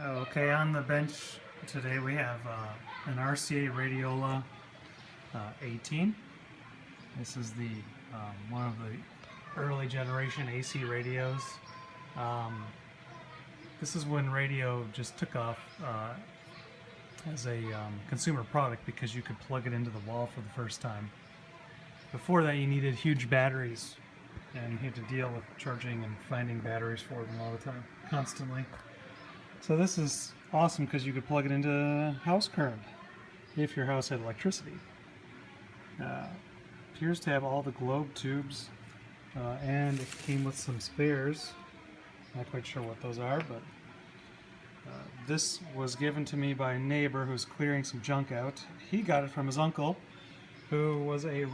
Okay, on the bench today we have an RCA Radioloa 18. This is the one of the early generation AC radios. This is when radio just took off as a consumer product because you could plug it into the wall for the first time. Before that you needed huge batteries and you had to deal with charging and finding batteries for them all the time, constantly. So this is awesome because you could plug it into house current if your house had electricity. Appears to have all the globe tubes and it came with some spares. Not quite sure what those are, but this was given to me by a neighbor who's clearing some junk out. He got it from his uncle, who was a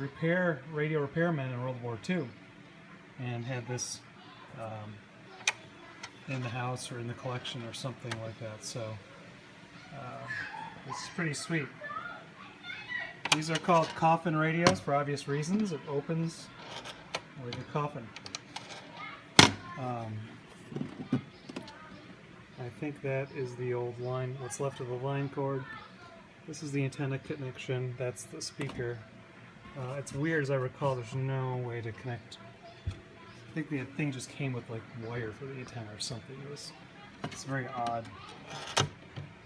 radio repairman in World War II and had this in the house or in the collection or something like that. So it's pretty sweet. These are called coffin radios for obvious reasons. It opens like a coffin. I think that is the old line, what's left of the line cord. This is the antenna connection. That's the speaker. It's weird, as I recall, there's no way to connect. I think the thing just came with like wire for the antenna or something. It's very odd.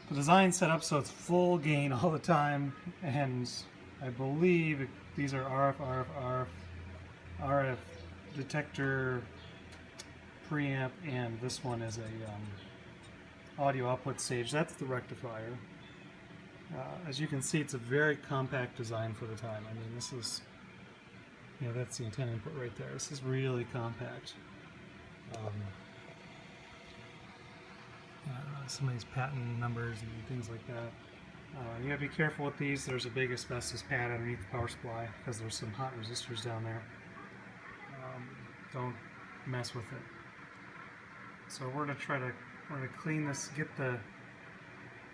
The design set up so it's full gain all the time, and I believe these are RF detector preamp, and this one is a audio output stage. That's the rectifier. As you can see, it's a very compact design for the time. I mean, this is, you know, that's the antenna input right there. This is really compact. Some of these patent numbers and things like that. You gotta be careful with these. There's a big asbestos pad underneath the power supply because there's some hot resistors down there. Don't mess with it. So we're gonna clean this,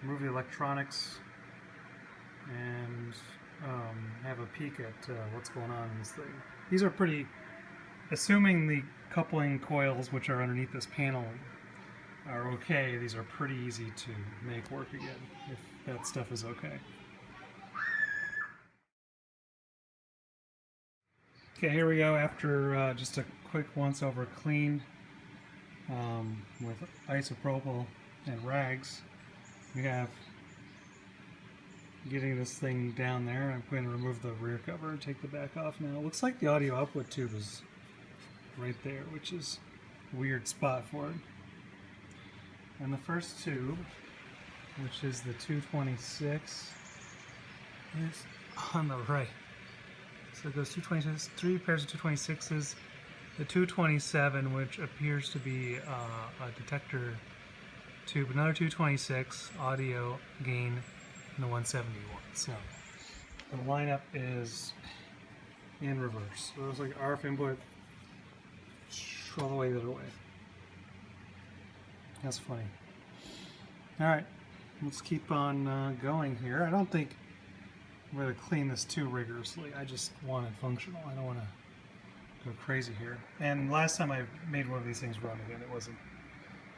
remove the electronics, and have a peek at what's going on in this thing. These are pretty, assuming the coupling coils which are underneath this panel are okay, these are pretty easy to make work again, if that stuff is okay. Okay, here we go after just a quick once over clean with isopropyl and rags. We have getting this thing down there. I'm going to remove the rear cover and take the back off now. It looks like the audio output tube is right there, which is a weird spot for it. And the first tube, which is the 226, is on the right. So it goes 226, 3 pairs of 226s, the 227, which appears to be a detector tube, another 226, audio gain, and the 171. So the lineup is in reverse. So it's like RF input all the way the other way. That's funny. Alright, let's keep on going here. I don't think I'm going to clean this too rigorously. I just want it functional. I don't want to go crazy here. And last time I made one of these things run again, it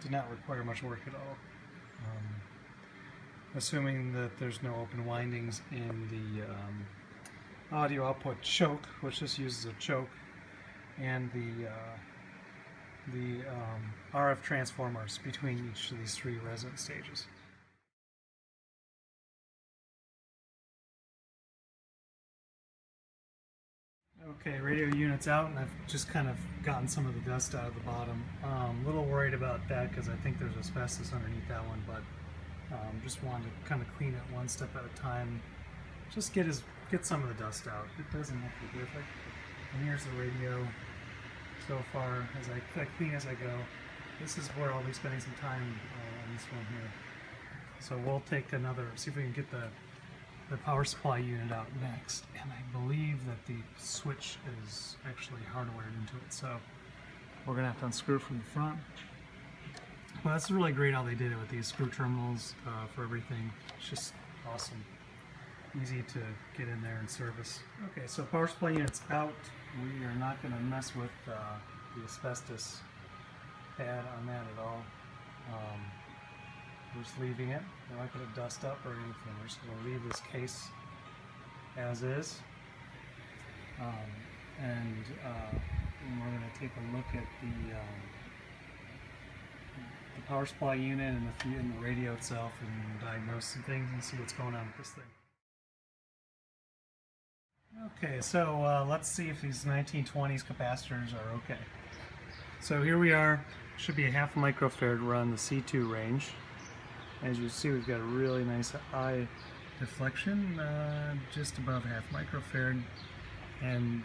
did not require much work at all. Assuming that there's no open windings in the audio output choke, which just uses a choke, and the RF transformers between each of these three resonance stages. Okay, radio unit's out, and I've just kind of gotten some of the dust out of the bottom. A little worried about that because I think there's asbestos underneath that one, but just wanted to kind of clean it one step at a time. Just get some of the dust out. It doesn't have to be perfect. And here's the radio so far, as I clean as I go. This is where I'll be spending some time on this one here. So we'll take see if we can get the power supply unit out next. And I believe that the switch is actually hardwired into it. So we're gonna have to unscrew from the front. Well, that's really great how they did it with these screw terminals for everything. It's just awesome. Easy to get in there and service. Okay, so power supply unit's out. We are not going to mess with the asbestos pad on that at all. We're just leaving it. We're not going to dust up or anything. We're just going to leave this case as is. And we're going to take a look at the power supply unit and the radio itself and diagnose some things and see what's going on with this thing. Okay, so let's see if these 1920s capacitors are okay. So here we are. Should be a half microfarad run, the C2 range. As you see, we've got a really nice eye deflection, just above half microfarad, and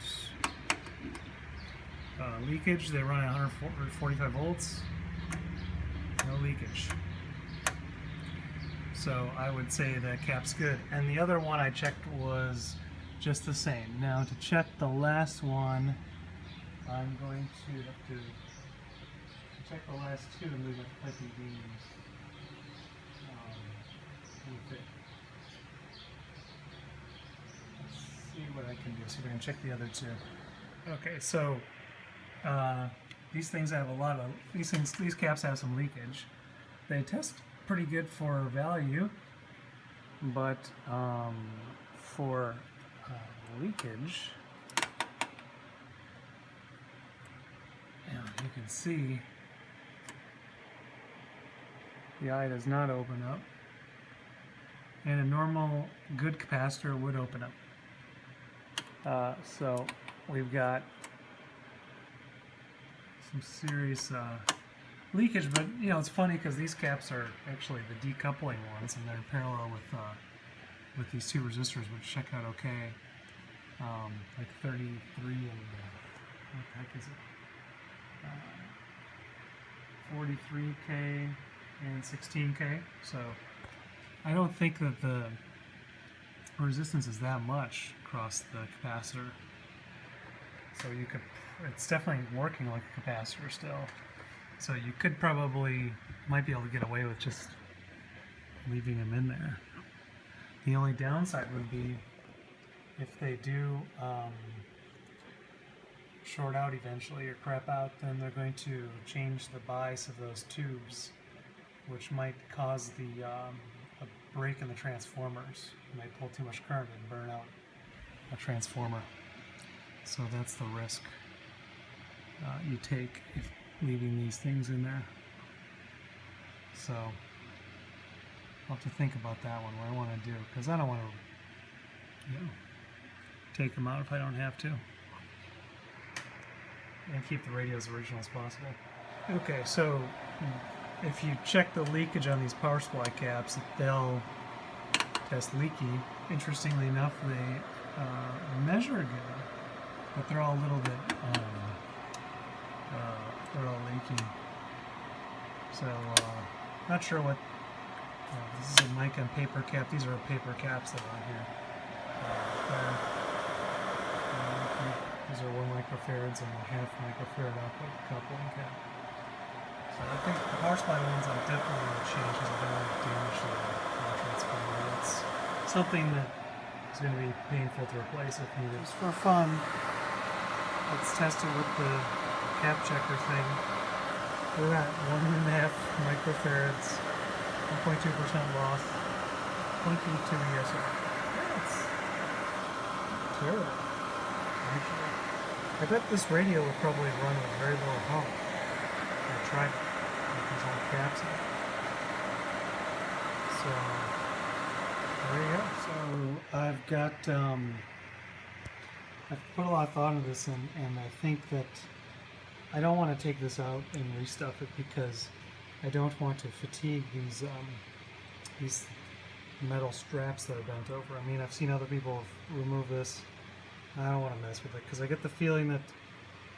leakage. They run at 145 volts. No leakage. So I would say that cap's good. And the other one I checked was just the same. Now to check the last one, I'm going to have to check the last two and move the piping beams with it. Let's see what I can do. See if I can check the other two. Okay, so these things have a lot of these caps have some leakage. They test pretty good for value, but for leakage, and you can see the eye does not open up, and a normal good capacitor would open up. So we've got some serious leakage, but you know, it's funny because these caps are actually the decoupling ones, and they're parallel with these two resistors, which check out okay. Like 33 and what the heck is it? 43K and 16K. So I don't think that the resistance is that much across the capacitor. So you could, it's definitely working like a capacitor still. So you could might be able to get away with just leaving them in there. The only downside would be if they do short out eventually or crap out, then they're going to change the bias of those tubes, which might cause a break in the transformers. It might pull too much current and burn out a transformer. So that's the risk you take if leaving these things in there. So I'll have to think about that one, what I want to do, because I don't want to, take them out if I don't have to, and keep the radio as original as possible. Okay, so if you check the leakage on these power supply caps, they'll test leaky. Interestingly enough, they measure good, but they're all a little bit, they're all leaky. So, not sure what, this is a mic and paper cap. These are paper caps that are on here. These are 1 microfarads and a half microfarad output coupling cap. So I think the power supply ones I'm definitely going to change because I don't want to damage the transformer. It's something that is going to be painful to replace if needed. Just for fun, let's test it with the cap checker thing. Look at that, 1.5 microfarads, 1.2% loss, 0.22 ESR. That's terrible, actually. I bet this radio will probably run with very low power. I tried it with these old caps in it. So, there you go. So, I've got, I've put a lot of thought into this, and I think that I don't want to take this out and restuff it because I don't want to fatigue these metal straps that are bent over. I mean, I've seen other people remove this. I don't want to mess with it because I get the feeling that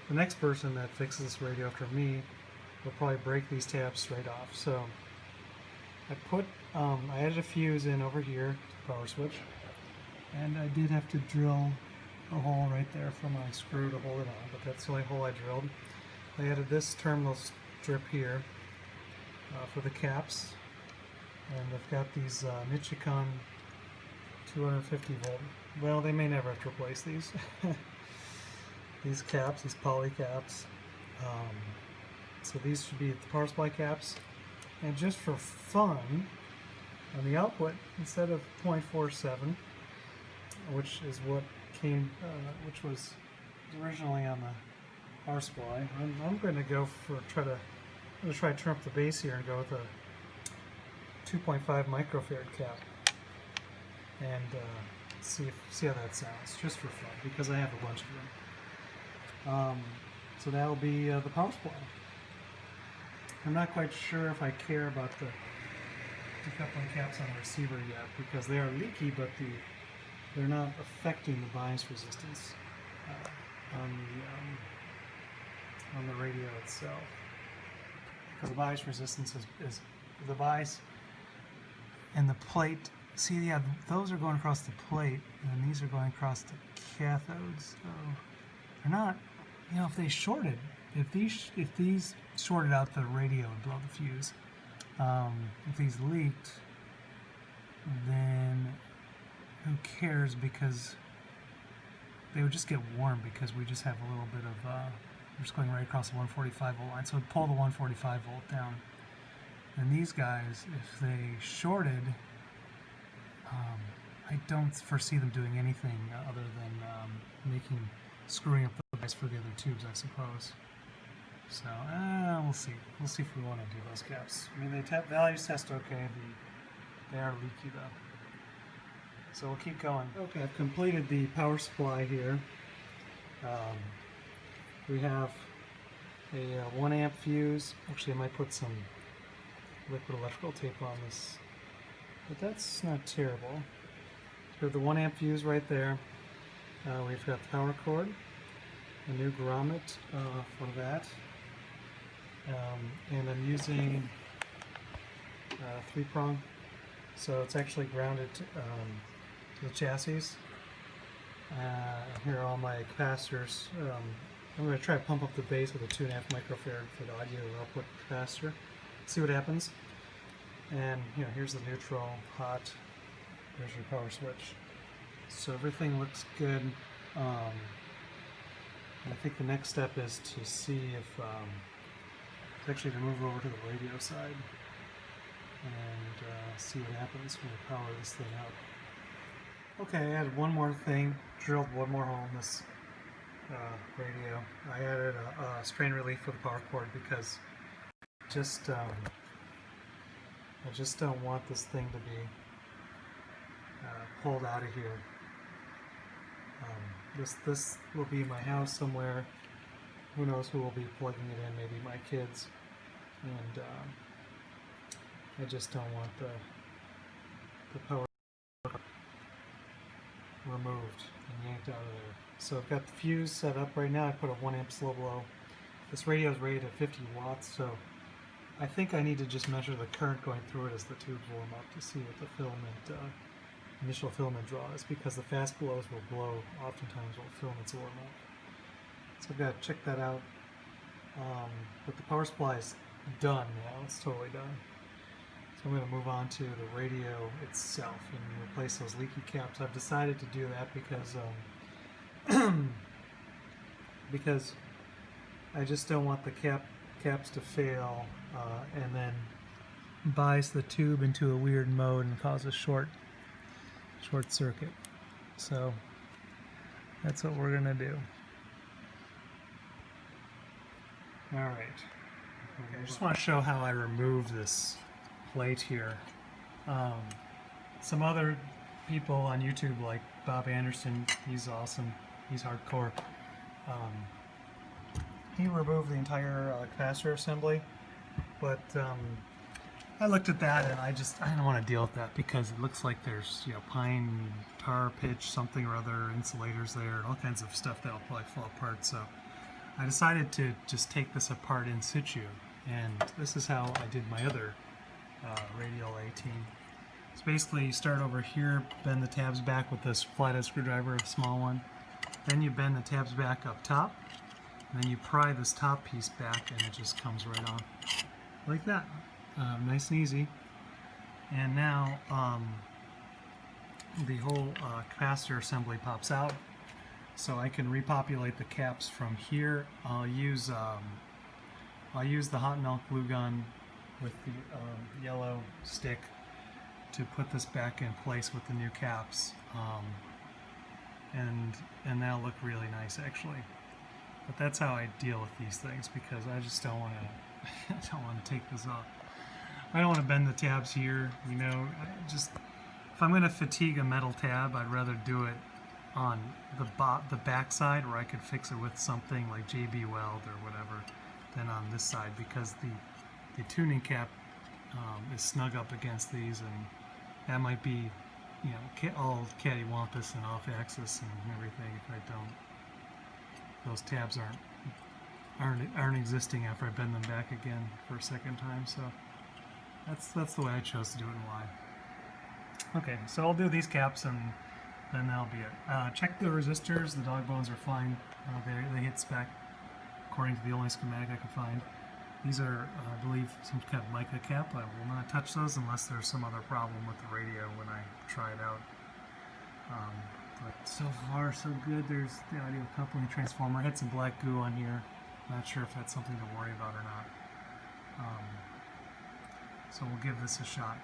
the next person that fixes this radio after me will probably break these tabs straight off. So I added a fuse in over here to the power switch, and I did have to drill a hole right there for my screw to hold it on, but that's the only hole I drilled. I added this terminal strip here for the caps, and I've got these Nichicon 250 volt. Well, they may never have to replace these. These caps, these poly caps. So these should be the power supply caps. And just for fun, on the output, instead of 0.47, which is what came, which was originally on the power supply, I'm going to go for I'm going to try to turn up the bass here and go with a 2.5 microfarad cap, and see how that sounds, just for fun, because I have a bunch of them. So that'll be the power supply. I'm not quite sure if I care about the decoupling caps on the receiver yet, because they are leaky, but they're not affecting the bias resistance on the radio itself. Because the bias resistance is the bias and the plate. See, yeah, those are going across the plate, and these are going across the cathodes. So they're not, you know, if they shorted, if these shorted out, the radio would blow the fuse. If these leaked, then who cares, because they would just get warm, because we just have a little bit of, we're just going right across the 145 volt line, so it would pull the 145 volt down. And these guys, if they shorted, I don't foresee them doing anything other than screwing up the bias for the other tubes, I suppose. So, we'll see. We'll see if we want to do those caps. I mean, values test okay. They are leaky though. So we'll keep going. Okay, I've completed the power supply here. We have a 1 amp fuse. Actually, I might put some liquid electrical tape on this, but that's not terrible. So we have the 1 amp fuse right there. We've got the power cord, a new grommet for that. And I'm using 3-prong, so it's actually grounded to the chassis. Here are all my capacitors. I'm going to try to pump up the bass with a 2.5 microfarad for the audio output capacitor. See what happens. And here's the neutral, hot. There's your power switch. So everything looks good. I think the next step is to see if actually to move over to the radio side and see what happens when we power this thing up. Okay, I added one more thing, drilled one more hole in this radio. I added a strain relief for the power cord, because I just don't want this thing to be pulled out of here. This will be my house somewhere. Who knows who will be plugging it in? Maybe my kids. And I just don't want the power removed and yanked out of there. So I've got the fuse set up right now. I put a 1 amp slow blow. This radio is rated at 50 watts, so I think I need to just measure the current going through it as the tubes warm up to see what the filament, initial filament draw is, because the fast blows will blow oftentimes while filaments warm up. So I've got to check that out. But the power supply is done now. It's totally done. So I'm going to move on to the radio itself and replace those leaky caps. I've decided to do that because because I just don't want the caps to fail and then bias the tube into a weird mode and cause a short circuit. So that's what we're going to do. Alright, okay, I just want to show how I remove this plate here. Some other people on YouTube, like Bob Anderson, he's awesome, he's hardcore. He removed the entire capacitor assembly, but I looked at that and I don't want to deal with that, because it looks like there's pine tar pitch something or other, insulators there, and all kinds of stuff that'll probably fall apart. So I decided to just take this apart in situ, and this is how I did my other radial 18. So basically you start over here, bend the tabs back with this flathead screwdriver, a small one, then you bend the tabs back up top, and then you pry this top piece back and it just comes right on like that. Nice and easy. And now the whole capacitor assembly pops out, so I can repopulate the caps from here. I'll use the hot melt glue gun with the yellow stick to put this back in place with the new caps, and that'll look really nice actually. But that's how I deal with these things, because I just don't want to I don't want to take this off. I don't want to bend the tabs here, you know. If I'm going to fatigue a metal tab, I'd rather do it on the back side, where I could fix it with something like JB Weld or whatever, than on this side, because the tuning cap is snug up against these, and that might be, you know, all cattywampus and off axis and everything if I don't. Those tabs aren't existing after I bend them back again for a second time. So that's the way I chose to do it and why. Okay, so I'll do these caps and then that'll be it. Check the resistors. The dog bones are fine. They hit spec according to the only schematic I could find. These are, I believe, some kind of mica cap. I will not touch those unless there's some other problem with the radio when I try it out. But so far, so good. There's the audio coupling transformer. I had some black goo on here. Not sure if that's something to worry about or not. So we'll give this a shot.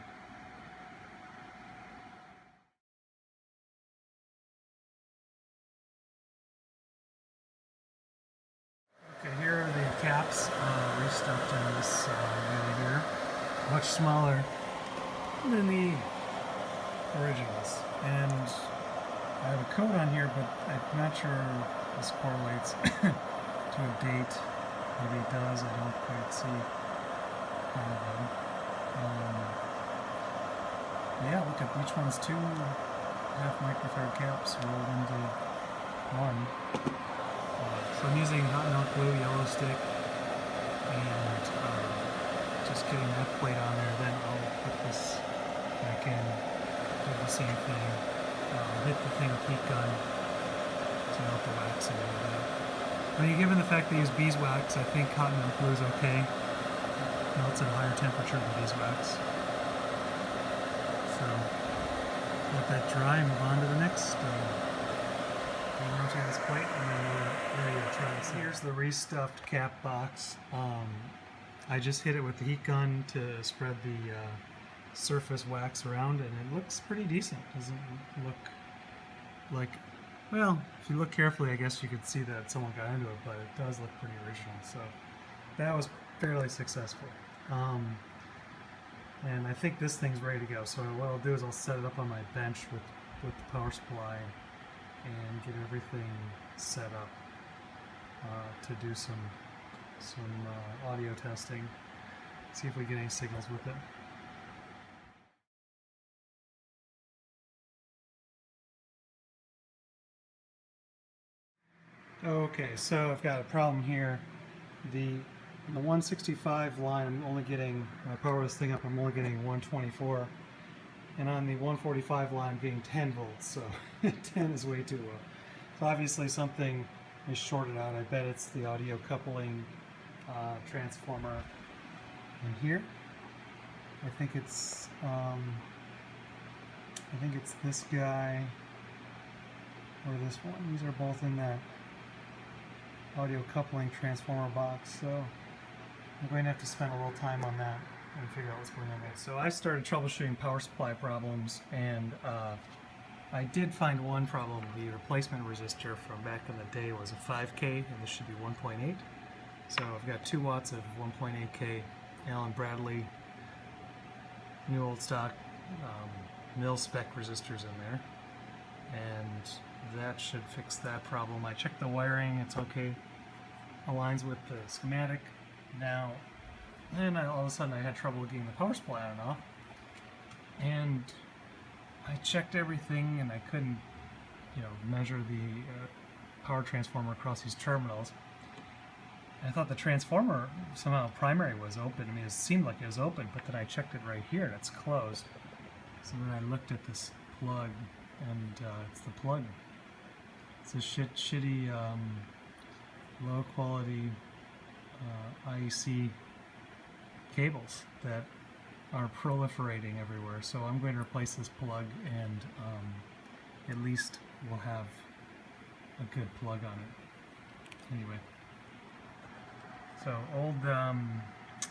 Okay, here are the caps restuffed in this unit here. Much smaller than the originals. And I have a code on here, but I'm not sure this correlates to a date. Maybe it does. I don't quite see all of them. Yeah, look at each one's 2 half microfarad caps rolled into one. So I'm using hot milk glue, yellow stick, and just getting that plate on there. Then I'll put this back in, do the same thing. Hit the thing with heat gun to melt the wax a little bit. I mean, given the fact they use beeswax, I think hot milk glue is okay. It melts at a higher temperature than beeswax. So let that dry and move on to the next. Mounting this plate, and then we're ready to try this. Here's the restuffed cap box. I just hit it with the heat gun to spread the surface wax around, and it looks pretty decent. Doesn't look like, well, if you look carefully, I guess you could see that someone got into it, but it does look pretty original. So that was fairly successful. And I think this thing's ready to go. So what I'll do is I'll set it up on my bench with the power supply and get everything set up to do some audio testing. See if we get any signals with it. Okay, so I've got a problem here. The 165 line, I'm only getting, when I power this thing up, I'm only getting 124. And on the 145 line, I'm getting 10 volts, so 10 is way too low. So obviously something is shorted out. I bet it's the audio coupling transformer in here. I think it's this guy or this one. These are both in that audio coupling transformer box, so I'm going to have to spend a little time on that and figure out what's going on there. So I started troubleshooting power supply problems, and I did find one problem. The replacement resistor from back in the day was a 5K, and this should be 1.8. So I've got 2 watts of 1.8K Allen Bradley new old stock mil spec resistors in there, and that should fix that problem. I checked the wiring, it's okay, aligns with the schematic. Now, and all of a sudden I had trouble getting the power supply on and off, and I checked everything and I couldn't, measure the power transformer across these terminals. I thought the transformer, somehow primary, was open. I mean, it seemed like it was open, but then I checked it right here and it's closed. So then I looked at this plug, and it's the plug. It's a shitty, low quality IEC cables that are proliferating everywhere. So I'm going to replace this plug, and at least we'll have a good plug on it. Anyway, so old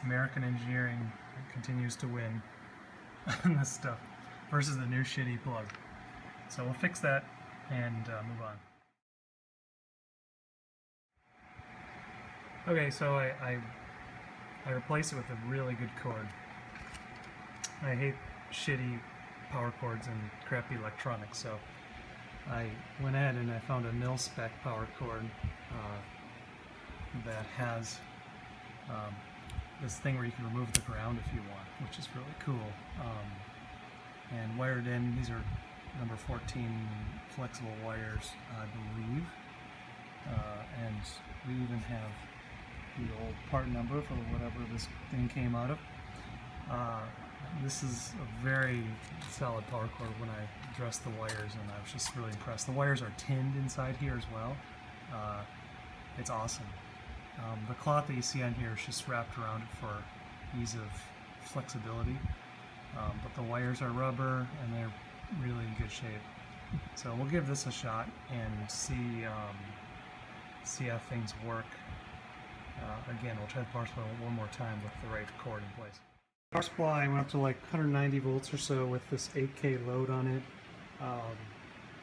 American Engineering It continues to win on this stuff versus the new shitty plug. So we'll fix that and move on. Okay, so I replaced it with a really good cord. I hate shitty power cords and crappy electronics, so I went ahead and I found a mil-spec power cord that has this thing where you can remove the ground if you want, which is really cool. And wired in, these are number 14 flexible wires, I believe. And we even have the old part number for whatever this thing came out of. This is a very solid power cord when I dressed the wires, and I was just really impressed. The wires are tinned inside here as well. It's awesome. The cloth that you see on here is just wrapped around it for ease of flexibility. But the wires are rubber and they're really in good shape. So we'll give this a shot and see how things work. Again, we'll try the power supply one more time with the right cord in place. Power supply went up to like 190 volts or so with this 8K load on it.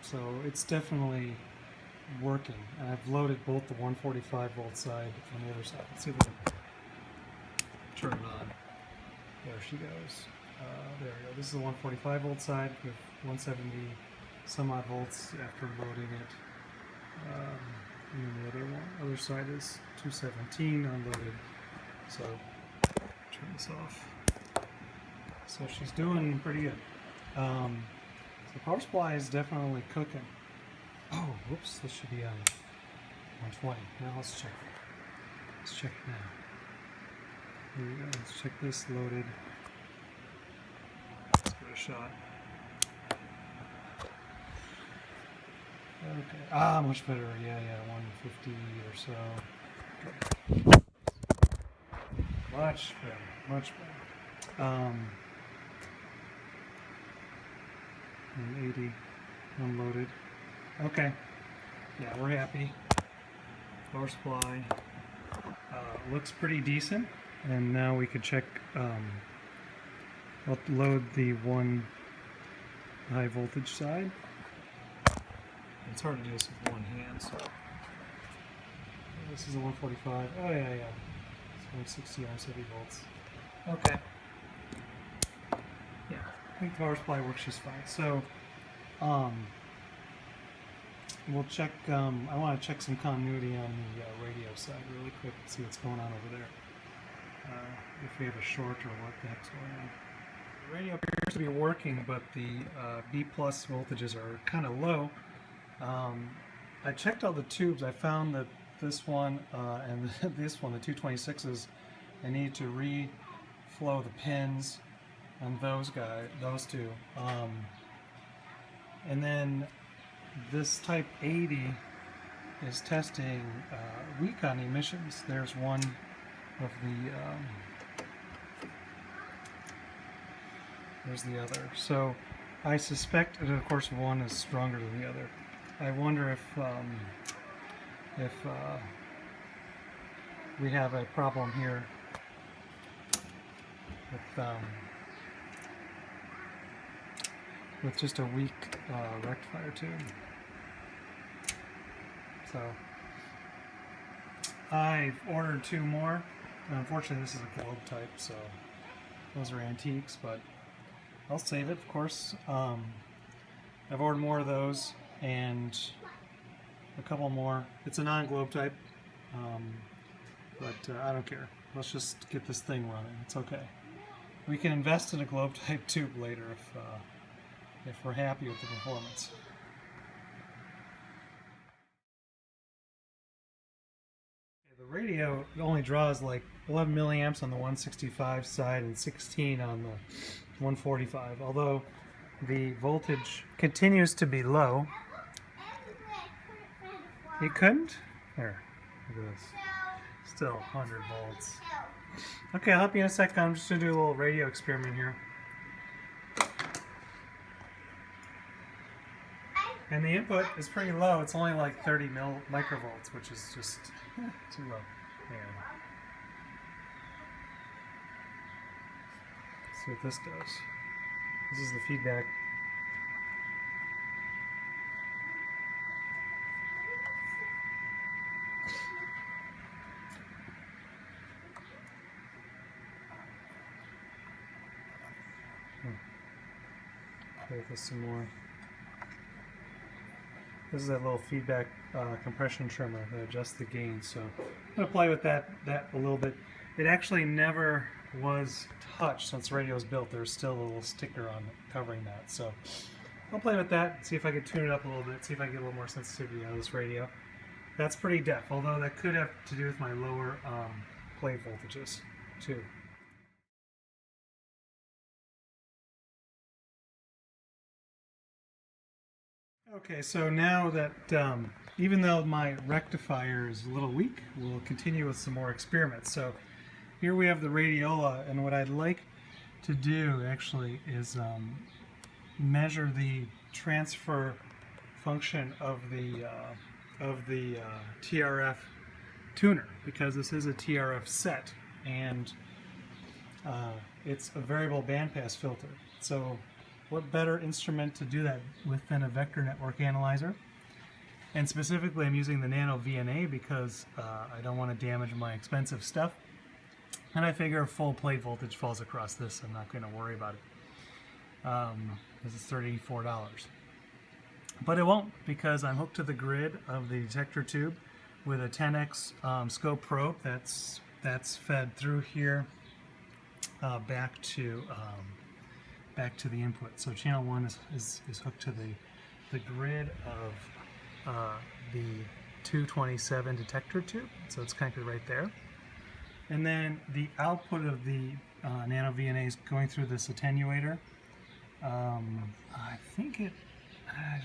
So it's definitely working. And I've loaded both the 145 volt side and the other side. Let's see if we can turn it on. There she goes. There we go. This is the 145 volt side with 170 some odd volts after loading it. And then the other side is 217 unloaded. So turn this off. So she's doing pretty good. So power supply is definitely cooking. Oh, whoops, this should be on 120. Now let's check. Let's check now. Here we go. Let's check this loaded. Let's give it a shot. Okay. Much better. Yeah, 150 or so. Much better. Much better. 180 unloaded. Okay. Yeah, we're happy. Power supply looks pretty decent, and now we could check. I'll load the one high voltage side. It's hard to do this with one hand, so this is a 145. Oh yeah. It's 160 170 volts. Okay. Yeah, I think the power supply works just fine. So, we'll check. I want to check some continuity on the radio side really quick and see what's going on over there. If we have a short or what the heck's going on. The radio appears to be working, but the B plus voltages are kind of low. I checked all the tubes. I found that this one and this one, the 226s, I need to reflow the pins on those two. And then this type 80 is testing weak on emissions. There's one of the there's the other. So I suspect, and of course one is stronger than the other. I wonder if we have a problem here with just a weak rectifier tube. So I've ordered 2 more. Unfortunately, this is a globe type, so those are antiques, but I'll save it, of course. I've ordered more of those and a couple more. It's a non-globe type, but I don't care. Let's just get this thing running. It's okay. We can invest in a globe type tube later if we're happy with the performance. The radio only draws like 11 milliamps on the 165 side and 16 on the 145, although the voltage continues to be low. You couldn't? There, look at this. Still 100 volts. Okay, I'll help you in a second. I'm just going to do a little radio experiment here. And the input is pretty low. It's only like 30 microvolts, which is just too low. see what this does. This is the feedback. Play with this some more. This is that little feedback compression trimmer that adjusts the gain. So I'm going to play with that a little bit. It actually never was touched since the radio was built. There's still a little sticker on it covering that. So I'll play with that, see if I can tune it up a little bit, see if I can get a little more sensitivity out of this radio. That's pretty deaf, although that could have to do with my lower plate voltages too. Okay, so now that even though my rectifier is a little weak, we'll continue with some more experiments. So here we have the radiola, and what I'd like to do actually is measure the transfer function of the TRF tuner, because this is a TRF set, and it's a variable bandpass filter. So what better instrument to do that with than a vector network analyzer? And specifically, I'm using the Nano VNA because I don't want to damage my expensive stuff. And I figure if full plate voltage falls across this, I'm not going to worry about it. This is $34. But it won't, because I'm hooked to the grid of the detector tube with a 10x scope probe that's fed through here back to the input. So channel 1 is hooked to the grid of the 227 detector tube, so it's connected right there. And then the output of the Nano VNA is going through this attenuator. I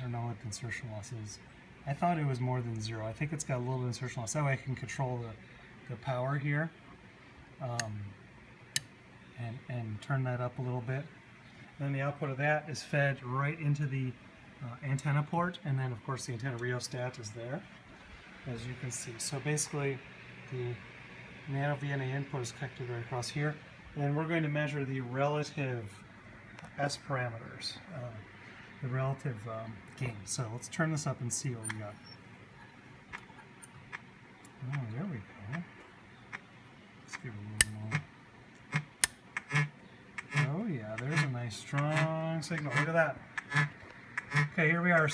don't know what the insertion loss is. I thought it was more than 0. I think it's got a little bit of insertion loss. That way I can control the power here and turn that up a little bit. Then the output of that is fed right into the antenna port, and then of course the antenna rheostat is there, as you can see. So basically the Nano VNA input is connected right across here, and we're going to measure the relative S parameters, the relative gain. So let's turn this up and see what we got. Oh, there we go. Let's give it a little more. Oh yeah, there's a nice strong signal. Look at that. Okay, here we are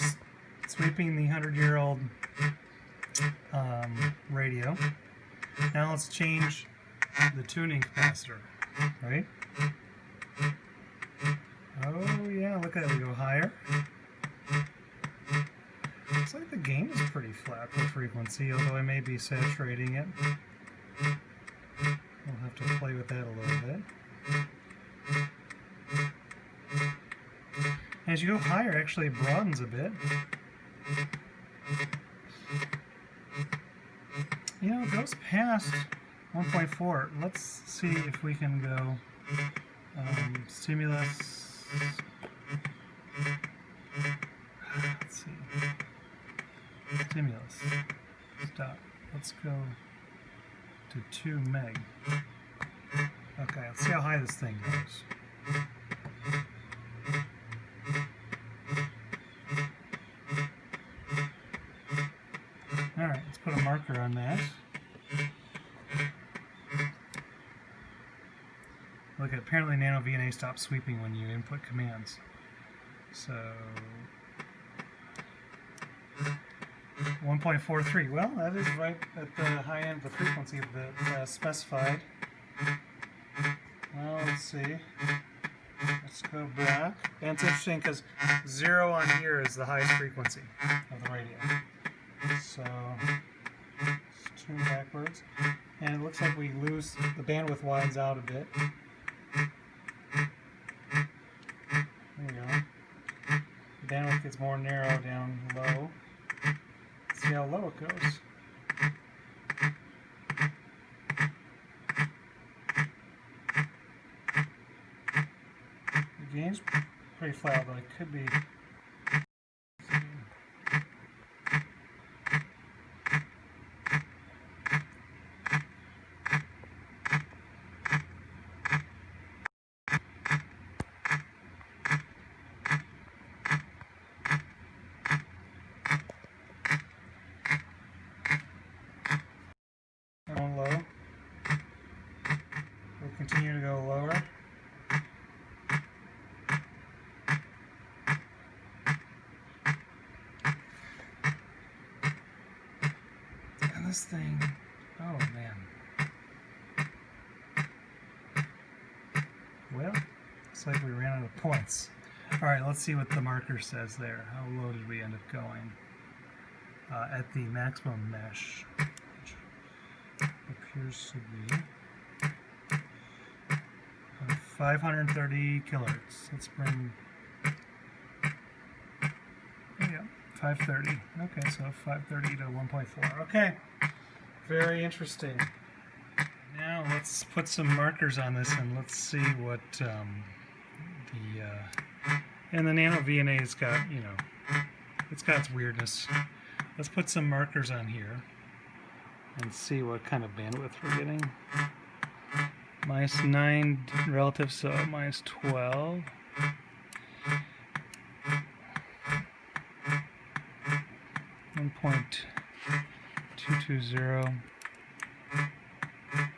sweeping the 100-year-old radio. Now let's change the tuning capacitor, right? Oh yeah, look at it, we go higher. Looks like the gain is pretty flat for frequency, although I may be saturating it. We'll have to play with that a little bit. As you go higher, it actually broadens a bit. You know, it goes past 1.4. Let's see if we can go stimulus. Let's see. Stimulus. Stop. Let's go to 2 meg. Okay, let's see how high this thing goes. Alright, let's put a marker on that. Look, apparently Nano VNA stops sweeping when you input commands. So 1.43. Well, that is right at the high end of the frequency that specified. Well, let's see. Let's go back. And it's interesting because 0 on here is the highest frequency of the radio. So let's tune backwards. And it looks like we lose, the bandwidth widens out a bit. There we go. The bandwidth gets more narrow down low. Let's see how low it goes. The gain's pretty flat, but it could be. continue to go lower. And this thing, oh man. Well, looks like we ran out of points. Alright, let's see what the marker says there. How low did we end up going? At the maximum mesh, which appears to be 530 kilohertz. Let's bring, yeah, 530. Okay, so 530 to 1.4. Okay, very interesting. Now let's put some markers on this and let's see what and the Nano VNA has got, you know, it's got its weirdness. Let's put some markers on here and see what kind of bandwidth we're getting. -9 relative, so -12. .220.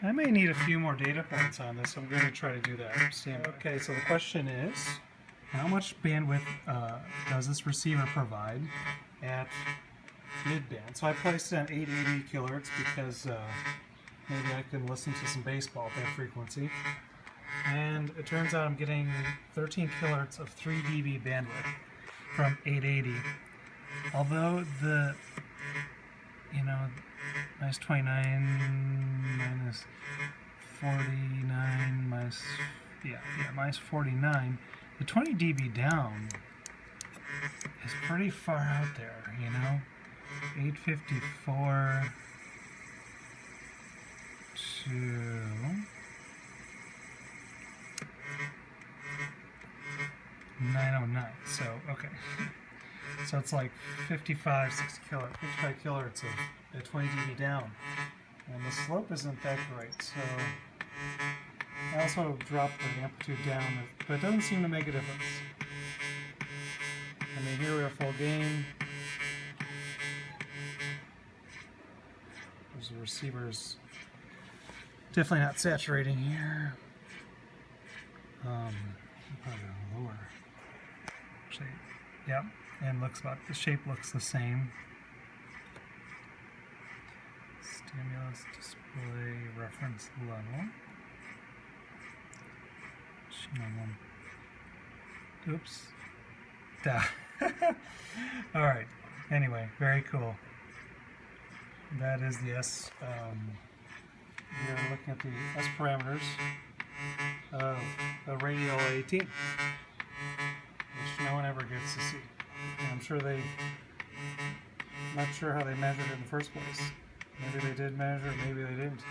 I may need a few more data points on this. I'm going to try to do that. Okay, so the question is, how much bandwidth does this receiver provide at midband? So I placed it on 880 kilohertz because maybe I can listen to some baseball at that frequency. And it turns out I'm getting 13 kilohertz of 3 dB bandwidth from 880. Although the, you know, -29 -49 -49. The 20 dB down is pretty far out there, you know. 854 to 909. So okay. So it's like 55 kilohertz at 20 dB down. And the slope isn't that great, so I also dropped the amplitude down, but it doesn't seem to make a difference. I mean, here we are full gain. There's the receivers. Definitely not saturating here. Probably lower. Actually, yeah, and looks about, the shape looks the same. Stimulus display reference level. Oops. Alright. Anyway, very cool. That is the S. We are looking at the S parameters of the Radioloa 18, which no one ever gets to see. And I'm sure I'm not sure how they measured it in the first place. Maybe they did measure, maybe they didn't.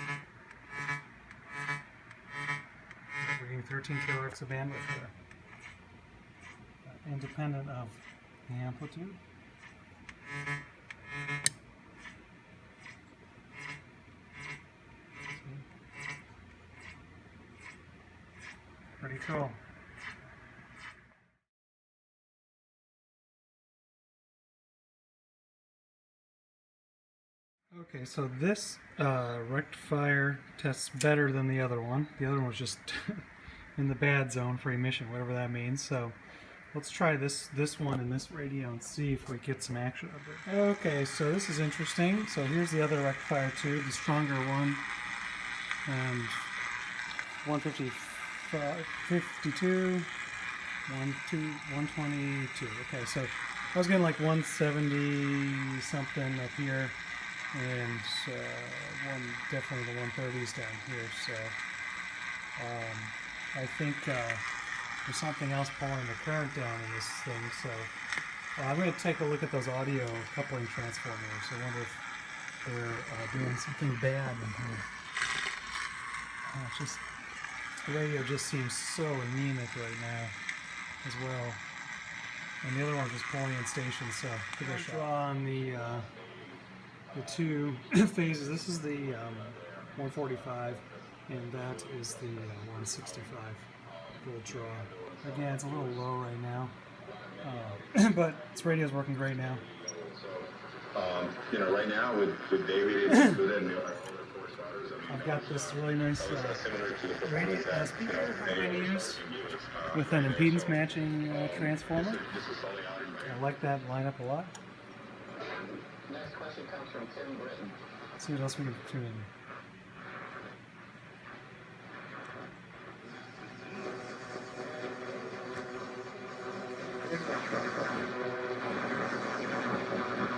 We're getting 13 kilohertz of bandwidth there, independent of the amplitude. Pretty cool. Okay, so this rectifier tests better than the other one. The other one was just in the bad zone for emission, whatever that means. So let's try this one in this radio and see if we get some action out of it. Okay, so this is interesting. So here's the other rectifier tube, the stronger one, and 152, 122. Okay, so I was getting like 170 something up here, and definitely the 130s down here. So I think there's something else pulling the current down in this thing. So I'm going to take a look at those audio coupling transformers. I wonder if they're doing something bad in here. It's just, the radio just seems so anemic right now as well. And the other one's just pulling in stations, so give it a shot. Draw on the two phases. This is the 145, and that is the 165 volt draw. Again, it's a little low right now, but this radio's working great now. You know, right now with David, with that new I've got this really nice speaker I'm going to use with an impedance matching transformer. I like that lineup a lot. Next question comes from Tim Britton. Let's see what else we can tune in.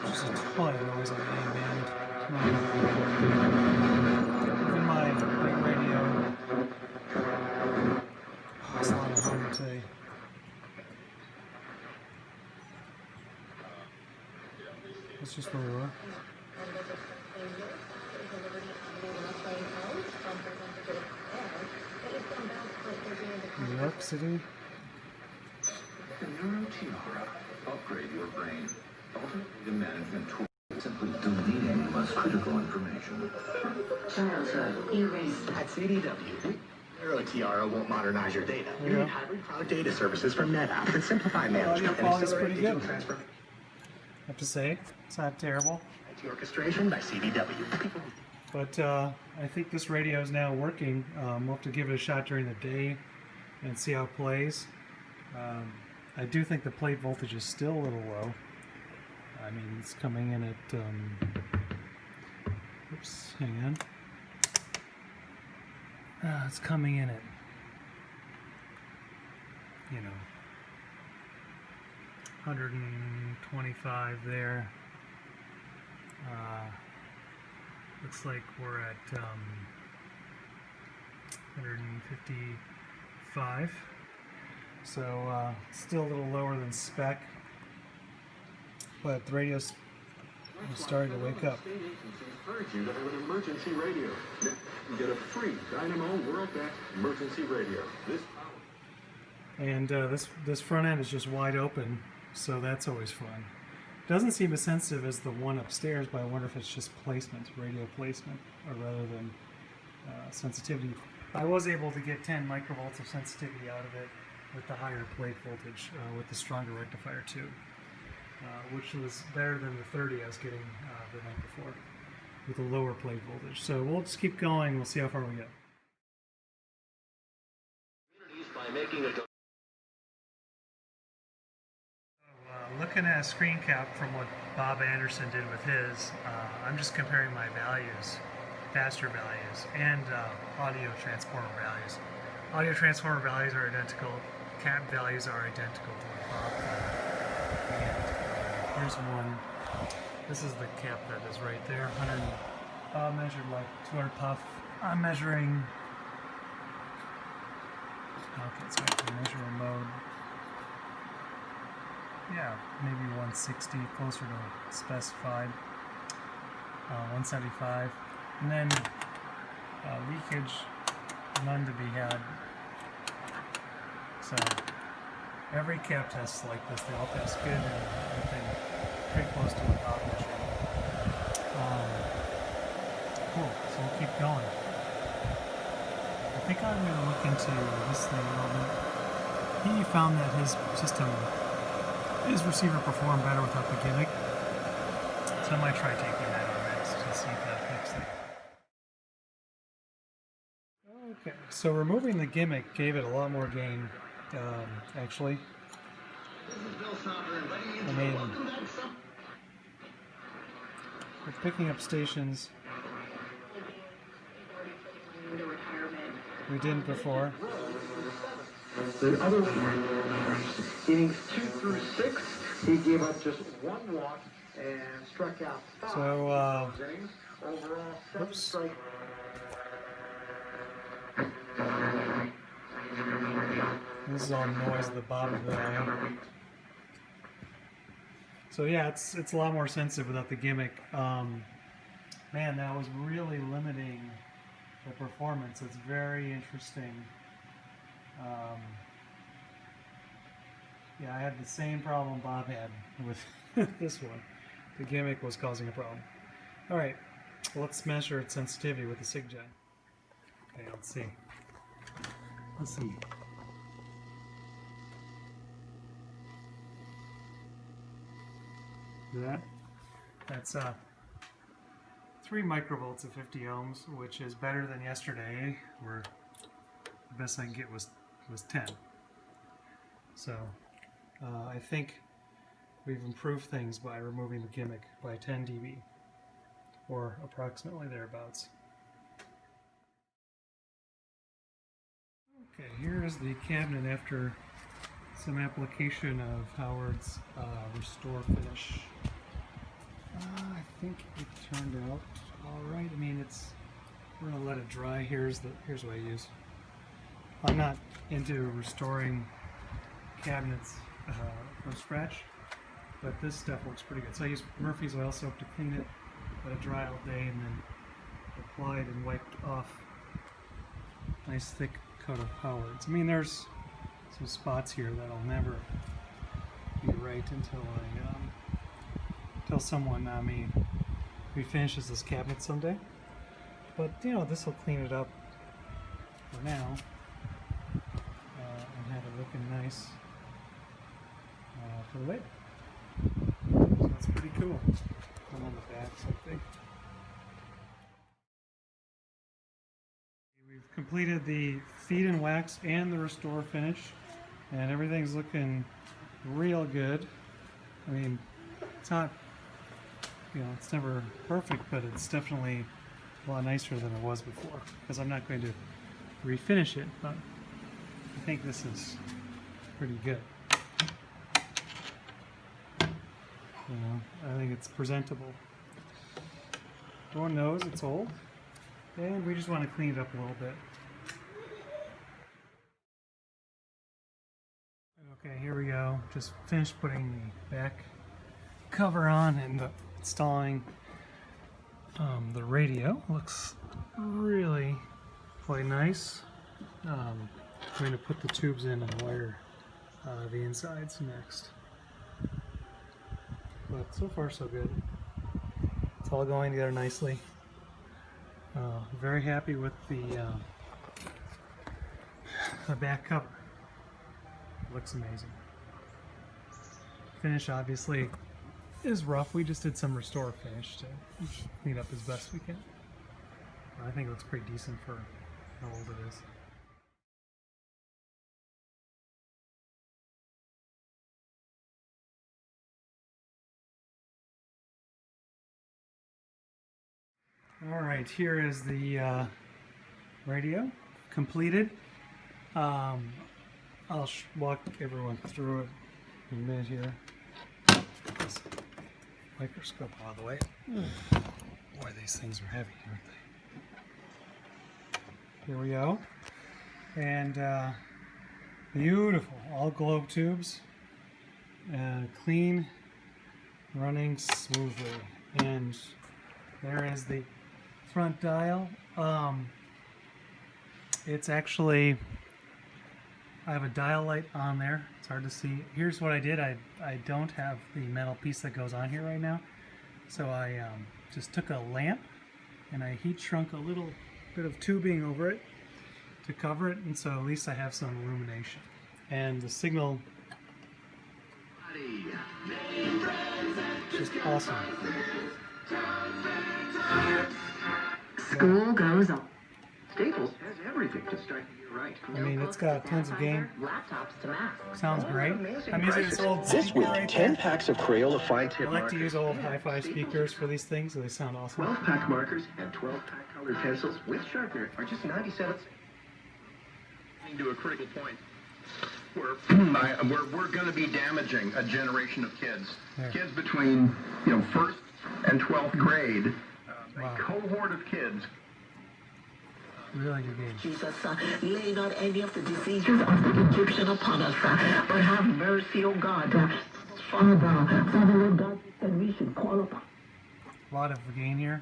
Just a ton of noise on the A band. Even my big radio. Oh, it's a lot of hum today. That's just where we were. New York City. The Nano Tiara. Upgrade your brain. Ultimately, management tool. Simply deleting less critical information. Childhood erased. At CDW, Nano Tiara won't modernize your data. You need hybrid cloud data services from NetApp that simplify management and accelerate digital transformation. I have to say, it's not terrible. IT orchestration by CDW. But I think this radio is now working. We'll have to give it a shot during the day and see how it plays. I do think the plate voltage is still a little low. I mean, it's coming in at, oops, hang on. It's coming in at, you know, 125 there. Looks like we're at 155. So still a little lower than spec. But the radio's starting to wake up. Encourage you to have an emergency radio. You get a free Dynamo World-Back emergency radio. And this front end is just wide open, so that's always fun. Doesn't seem as sensitive as the one upstairs, but I wonder if it's just placement, radio placement, or rather than sensitivity. I was able to get 10 microvolts of sensitivity out of it with the higher plate voltage, with the stronger rectifier too. Which was better than the 30 I was getting the night before with a lower plate voltage. So we'll just keep going. We'll see how far we get. Looking at a screen cap from what Bob Anderson did with his, I'm just comparing my values, capacitor values, and audio transformer values. Audio transformer values are identical. Cap values are identical to what Bob did. Here's one. This is the cap that is right there. 100. Bob measured like 200 puff. I'm measuring. Okay, it's got the measuring mode. Yeah, maybe 160, closer to specified. 175, and then leakage, none to be had. So. Every cap test like this, they all test good and everything pretty close to what Bob measured. Cool, so we'll keep going. I think I'm going to look into this thing a little bit. He found that his system, his receiver performed better without the gimmick. So I might try taking that on next and see if that fixes it. Okay, so removing the gimmick gave it a lot more gain. Actually, I mean, we're picking up stations we didn't before. The other innings 2 through 6, he gave up just 1 walk and struck out 5. So, innings. Overall, 7 strikes. This is all noise at the bottom of the eye. So yeah, it's a lot more sensitive without the gimmick. Man, that was really limiting the performance. It's very interesting. Yeah, I had the same problem Bob had with this one. The gimmick was causing a problem. All right, let's measure its sensitivity with the SIGGEN. Okay, let's see. Let's see. That's 3 microvolts at 50 ohms, which is better than yesterday, where the best I can get was 10. So I think we've improved things by removing the gimmick by 10 dB, or approximately thereabouts. Okay, here is the cabinet after some application of Howard's Restore Finish. I think it turned out alright. I mean, we're gonna let it dry. Here's what I use. I'm not into restoring cabinets from scratch, but this stuff works pretty good. So I use Murphy's oil soap to clean it, let it dry all day, and then applied and wiped off nice thick coat of Howard's. I mean, there's some spots here that'll never be right until someone refinishes this cabinet someday. But you know, this will clean it up for now and have it looking nice for later. So that's pretty cool. And on the back, something. We've completed the feed and wax and the restore finish, and everything's looking real good. I mean, it's not, you know, it's never perfect, but it's definitely a lot nicer than it was before, because I'm not going to refinish it, but I think this is pretty good. You know, I think it's presentable. Everyone knows it's old, and we just want to clean it up a little bit. Okay, here we go. Just finished putting the back cover on and installing the radio. Looks really quite nice. I'm going to put the tubes in and wire the insides next. But so far so good. It's all going together nicely. Very happy with the back cover. Looks amazing. Finish obviously is rough. We just did some restore finish to clean up as best we can. I think it looks pretty decent for how old it is. Alright, here is the radio completed. I'll walk everyone through it in a minute here. This microscope out of the way. Boy, these things are heavy, aren't they? Here we go. And beautiful, all globe tubes. Clean, running smoothly. And there is the front dial. It's actually, I have a dial light on there. It's hard to see. Here's what I did. I don't have the metal piece that goes on here right now. So I just took a lamp and I heat shrunk a little bit of tubing over it to cover it, and so at least I have some illumination. And the signal just awesome. School goes on. Staples has everything to start the year right. I mean, it's got tons of gain. Laptops to Mac. Sounds great. I'm using this old This speaker week, right 10 there. packs of Crayola fine tip I like to markers, use old hi-fi speakers for these things, so they sound awesome. 12-pack markers and 12-pack colored pencils with sharpener are just 97 cents. To a critical point where we're going to be damaging a generation of kids. Yeah. Kids between, you know, 1st and 12th grade. Wow. A cohort of kids. Really good game. Jesus, lay not any of the diseases of the Egyptian upon us, but have mercy, O God. Father, Lord God, and we should call upon. A lot of gain here.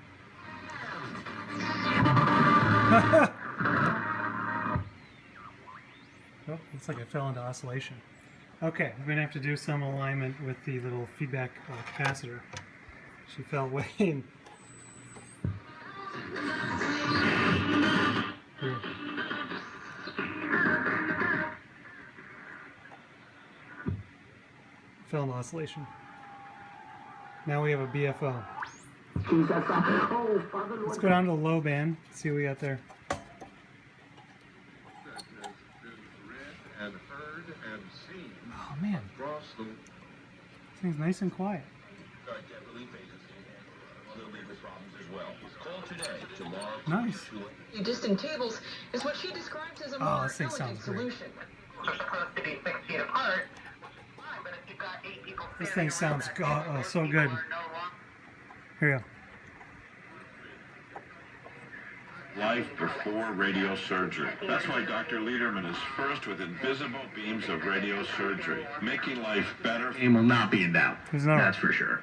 Oh, looks like I fell into oscillation. Okay, we're going to have to do some alignment with the little feedback capacitor. She fell way in. Here. Fell into oscillation. Now we have a BFO. Jesus. Oh, Father, Let's Lord. go down to the low band, see what we got there. That has been read and heard and seen Oh man, across the this thing's nice and quiet. Nice. Distant tables is what she describes as a Oh, more this thing elegant sounds great. solution. We're supposed to be 6 feet apart. Fine, but if you've got 8 people This standing thing around sounds that table, so those good. people are no longer- Here you go. Life before radiosurgery. That's why Dr. Lederman is first with invisible beams of radiosurgery, making life better. Game will not be in doubt. Who's not? That's for sure.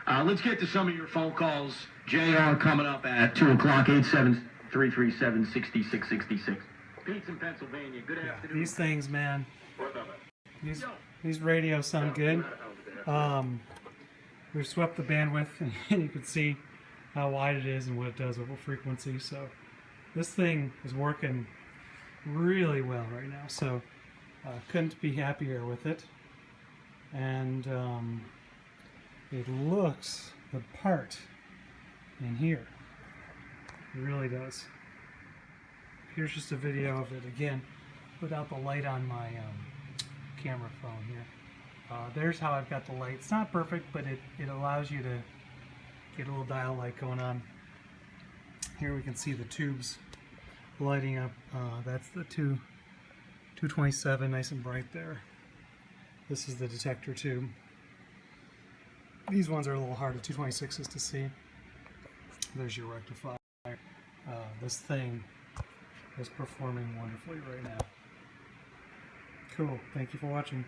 Let's get to some of your phone calls. JR coming up at 2 o'clock, 87337-6666. Pete's in Pennsylvania. Good Yeah, afternoon. these things, man. These radios sound good. We've swept the bandwidth, and you can see how wide it is and what it does with what frequency. So this thing is working really well right now. So couldn't be happier with it. And it looks the part in here. It really does. Here's just a video of it again without the light on my camera phone here. There's how I've got the light. It's not perfect, but it allows you to get a little dial light going on. Here we can see the tubes lighting up. That's the 227, nice and bright there. This is the detector tube. These ones are a little hard, the 226s, to see. There's your rectifier. This thing is performing wonderfully right now. Cool. Thank you for watching.